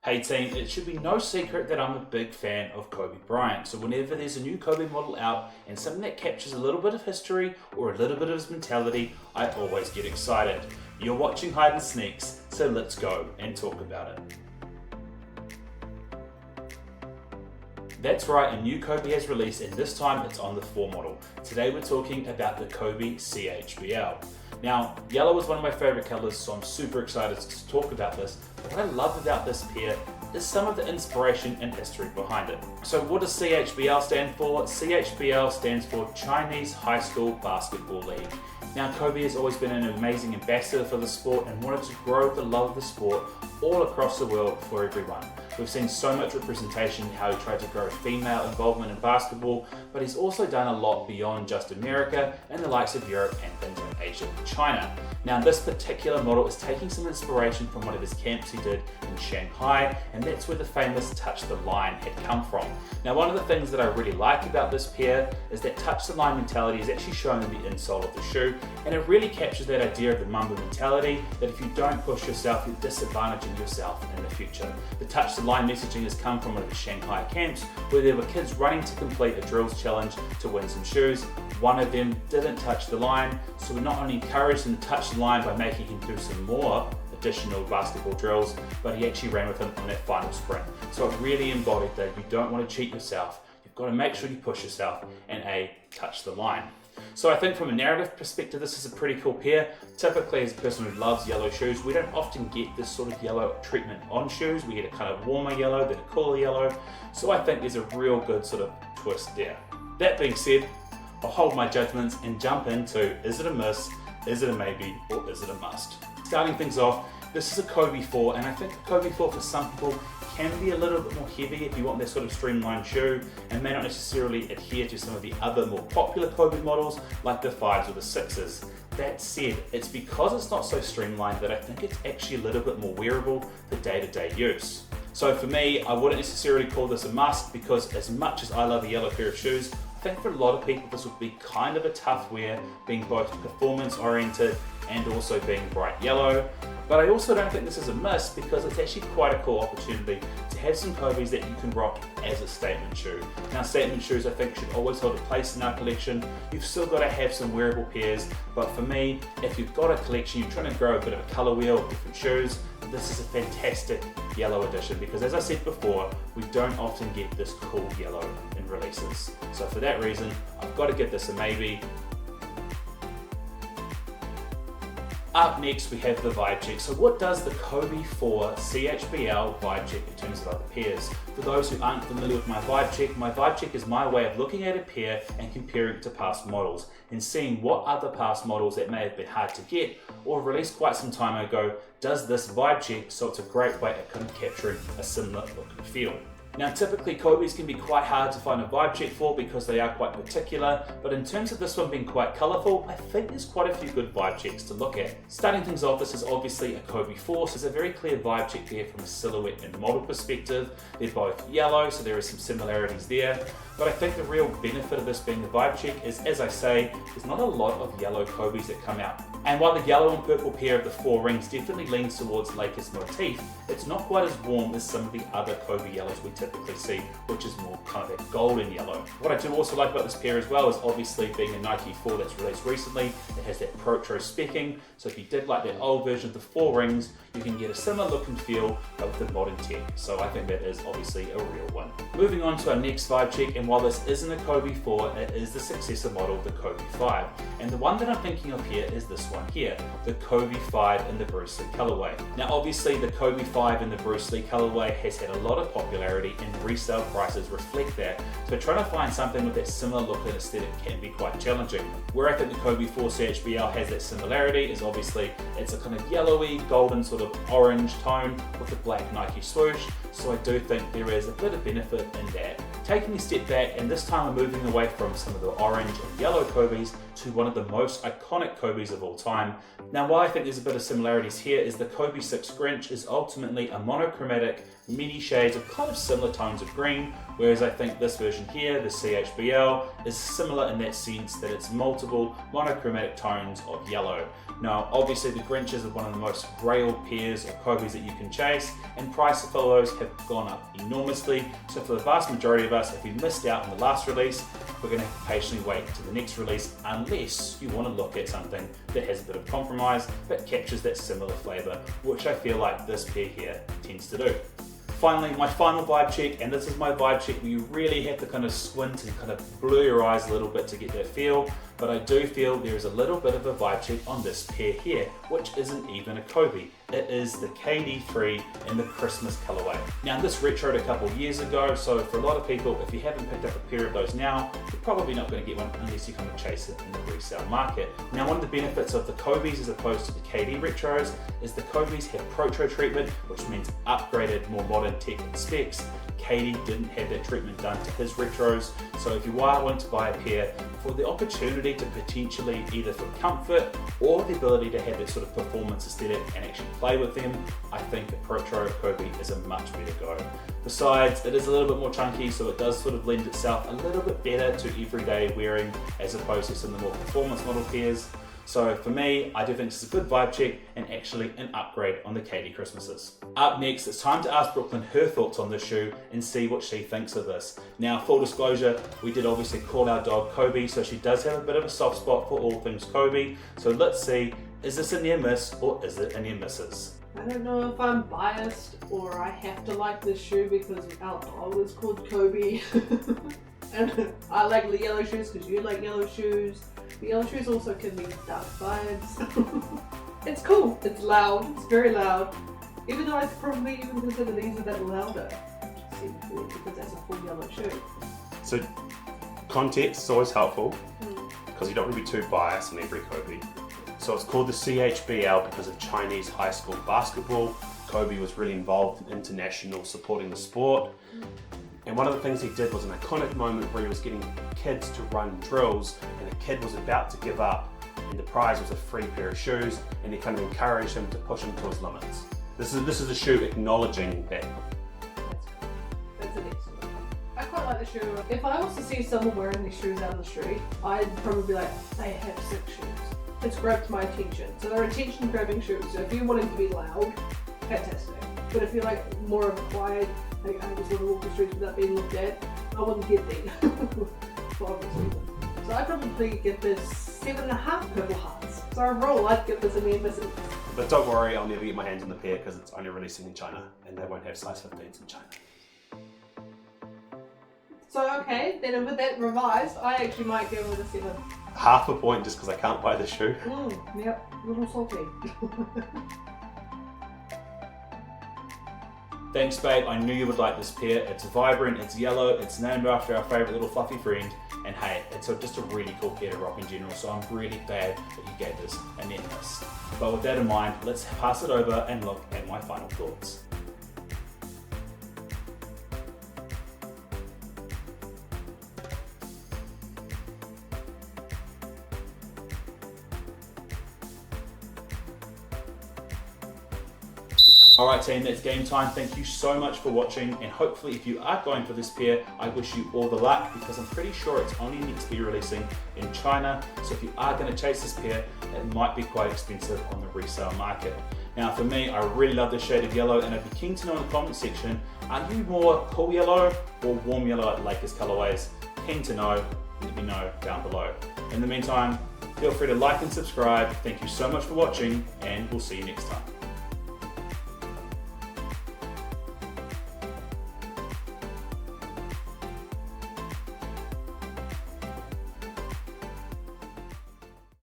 Hey team, it should be no secret that I'm a big fan of Kobe Bryant, so whenever there's a new Kobe model out and something that captures a little bit of history or a little bit of his mentality, I always get excited. You're watching Hide and Sneakz, so let's go and talk about it. That's right, a new Kobe has released and this time it's on the 4 model. Today we're talking about the Kobe CHBL. Now, yellow is one of my favorite colors, so I'm super excited to talk about this. But what I love about this pair is some of the inspiration and history behind it. So what does CHBL stand for? CHBL stands for Chinese High School Basketball League. Now, Kobe has always been an amazing ambassador for the sport and wanted to grow the love of the sport all across the world for everyone. We've seen so much representation how he tried to grow female involvement in basketball, but he's also done a lot beyond just America and the likes of Europe and things like Asia and China. Now, this particular model is taking some inspiration from one of his camps he did in Shanghai, and that's where the famous touch the line had come from. Now, one of the things that I really like about this pair is that touch the line mentality is actually shown in the insole of the shoe, and it really captures that idea of the Mamba mentality that if you don't push yourself, you're disadvantaging yourself in the future. The touch the line messaging has come from one of the Shanghai camps where there were kids running to complete a drills challenge to win some shoes. One of them didn't touch the line, so we not only encouraged him to touch the line by making him do some more additional basketball drills, but he actually ran with him on that final sprint. So it really embodied that you don't want to cheat yourself, you've got to make sure you push yourself and touch the line. So I think from a narrative perspective, this is a pretty cool pair. Typically, as a person who loves yellow shoes, we don't often get this sort of yellow treatment on shoes. We get a kind of warmer yellow, then a cooler yellow. So I think there's a real good sort of twist there. That being said, I'll hold my judgments and jump into, is it a miss, is it a maybe, or is it a must? Starting things off, this is a Kobe 4, and I think a Kobe 4 for some people can be a little bit more heavy if you want that sort of streamlined shoe and may not necessarily adhere to some of the other more popular Kobe models like the 5s or the 6s. That said, it's because it's not so streamlined that I think it's actually a little bit more wearable for day-to-day use. So for me, I wouldn't necessarily call this a must because as much as I love a yellow pair of shoes, I think for a lot of people this would be kind of a tough wear, being both performance oriented and also being bright yellow. But I also don't think this is a miss because it's actually quite a cool opportunity to have some Kobes that you can rock as a statement shoe. Now, statement shoes I think should always hold a place in our collection. You've still got to have some wearable pairs, but for me, if you've got a collection, you're trying to grow a bit of a color wheel of different shoes, this is a fantastic yellow edition because as I said before, we don't often get this cool yellow in releases. So for that reason, I've got to give this a maybe. Up next, we have the vibe check. So what does the Kobe 4 CHBL vibe check in terms of other pairs? For those who aren't familiar with my vibe check is my way of looking at a pair and comparing it to past models and seeing what other past models that may have been hard to get or released quite some time ago does this vibe check, so it's a great way at kind of capturing a similar look and feel. Now, typically Kobe's can be quite hard to find a vibe check for because they are quite particular, but in terms of this one being quite colourful, I think there's quite a few good vibe checks to look at. Starting things off, this is obviously a Kobe 4, so there's a very clear vibe check there from a silhouette and model perspective. They're both yellow, so there are some similarities there. But I think the real benefit of this being the vibe check is, as I say, there's not a lot of yellow Kobes that come out. And while the yellow and purple pair of the 4 rings definitely leans towards Lakers motif, it's not quite as warm as some of the other Kobe yellows we typically see, which is more kind of that golden yellow. What I do also like about this pair as well is obviously being a Nike 4 that's released recently, it has that Protro specking, so if you did like that old version of the 4 rings, you can get a similar look and feel but with the modern tech, so I think that is obviously a real one. Moving on to our next vibe check, and while this isn't a Kobe 4, it is the successor model, the Kobe 5. And the one that I'm thinking of here is this one here, the Kobe 5 in the Bruce Lee colorway. Now obviously the Kobe 5 in the Bruce Lee colorway has had a lot of popularity and resale prices reflect that, so trying to find something with that similar look and aesthetic can be quite challenging. Where I think the Kobe 4 CHBL has that similarity is obviously it's a kind of yellowy, golden sort of orange tone with a black Nike swoosh, so I do think there is a bit of benefit in that. Taking a step back, and this time we're moving away from some of the orange and yellow Kobes to one of the most iconic Kobes of all time. Now, why I think there's a bit of similarities here is the Kobe 6 Grinch is ultimately a monochromatic, many shades of kind of similar tones of green, whereas I think this version here, the CHBL, is similar in that sense that it's multiple monochromatic tones of yellow. Now, obviously the Grinches are one of the most grail pairs of Kobes that you can chase, and prices for those have gone up enormously. So for the vast majority of us, if we missed out on the last release, we're going to have to patiently wait to the next release, unless you want to look at something that has a bit of compromise but captures that similar flavour, which I feel like this pair here tends to do. Finally, my final vibe check, and this is my vibe check where you really have to kind of squint and kind of blur your eyes a little bit to get that feel, but I do feel there is a little bit of a vibe check on this pair here, which isn't even a Kobe. It is the KD3 in the Christmas colorway. Now, this retroed a couple years ago, so for a lot of people, if you haven't picked up a pair of those now, you're probably not going to get one unless you kind of chase it in the resale market. Now, one of the benefits of the Kobes as opposed to the KD retros is the Kobes have Protro treatment, which means upgraded, more modern tech and specs. KD didn't have that treatment done to his retros, so if you are wanting to buy a pair for the opportunity to potentially either for comfort or the ability to have that sort of performance aesthetic and actually play with them, I think a Protro Kobe is a much better go. Besides, it is a little bit more chunky, so it does sort of lend itself a little bit better to everyday wearing as opposed to some of the more performance model pairs. So for me, I do think this is a good vibe check and actually an upgrade on the KD Christmases. Up next, it's time to ask Brooklyn her thoughts on this shoe and see what she thinks of this. Now, full disclosure, we did obviously call our dog Kobe, so she does have a bit of a soft spot for all things Kobe. So let's see, is this a near miss or is it a near misses? I don't know if I'm biased or I have to like this shoe because our dog is called Kobe. And I like the yellow shoes because you like yellow shoes. The yellow shoes also can be dark vibes. It's cool, it's loud, it's very loud. Even though I probably even consider these a bit louder. Because that's a full yellow shoe. So context is always helpful because you don't want to be too biased in every Kobe. So it's called the CHBL because of Chinese high school basketball. Kobe was really involved in international supporting the sport. And one of the things he did was an iconic moment where he was getting kids to run drills and a kid was about to give up and the prize was a free pair of shoes and he kind of encouraged him to push him to his limits. This is a shoe acknowledging that. That's an excellent one. I quite like the shoe. If I was to see someone wearing these shoes out on the street, I'd probably be like, they have sick shoes. It's grabbed my attention. So they're attention grabbing shoes. So if you're wanting to be loud, fantastic. But if you're like more of a quiet, like I just want to walk the streets without being looked at, I wouldn't get these. For obvious reasons. So I'd probably give this 7.5 purple hearts. So overall, I'd give this a near miss. But don't worry, I'll never get my hands on the pair because it's only releasing in China and they won't have size 15s in China. So okay, then with that revised, I actually might give it a 7. Half a point just because I can't buy the shoe. Yep, a little salty. Thanks babe, I knew you would like this pair. It's vibrant, it's yellow, it's named after our favourite little fluffy friend, and hey, it's just a really cool pair to rock in general, so I'm really glad that you gave this a near miss. But with that in mind, let's pass it over and look at my final thoughts. Alright team, that's game time. Thank you so much for watching, and hopefully if you are going for this pair, I wish you all the luck because I'm pretty sure it's only next to be releasing in China, so if you are going to chase this pair, it might be quite expensive on the resale market. Now for me, I really love this shade of yellow, and I'd be keen to know in the comment section, are you more cool yellow or warm yellow at Lakers colorways? Keen to know, let me know down below. In the meantime, feel free to like and subscribe. Thank you so much for watching, and we'll see you next time.